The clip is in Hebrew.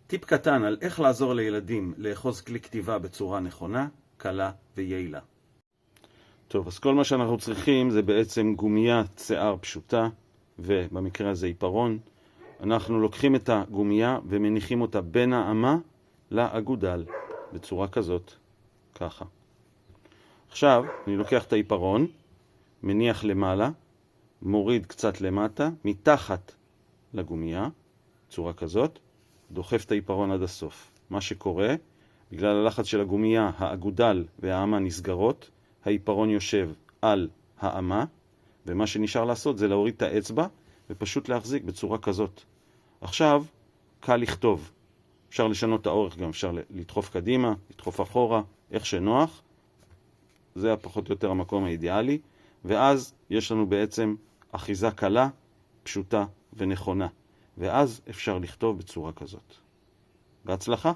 טיפ קטן על איך לעזור לילדים לאחוז כלי כתיבה בצורה נכונה, קלה ויעילה. טוב, אז כל מה שאנחנו צריכים זה בעצם גומיית שיער פשוטה, ובמקרה הזה עיפרון. אנחנו לוקחים את הגומייה ומניחים אותה בין האמה לאגודל, בצורה כזאת, ככה. עכשיו אני לוקח את העיפרון, מניח למעלה, מוריד קצת למטה, מתחת לגומייה, בצורה כזאת, דוחף את העיפרון עד הסוף. מה שקורה, בגלל הלחץ של הגומייה, האגודל והאמה נסגרות, העיפרון יושב על האמה, ומה שנשאר לעשות זה להוריד את האצבע ופשוט להחזיק בצורה כזאת. עכשיו, קל לכתוב. אפשר לשנות את האורך גם, אפשר לדחוף קדימה, לדחוף אחורה, איך שנוח. זה הפחות או יותר המקום האידיאלי. ואז יש לנו בעצם אחיזה קלה, פשוטה ונכונה. ואז אפשר לכתוב בצורה כזאת. בהצלחה.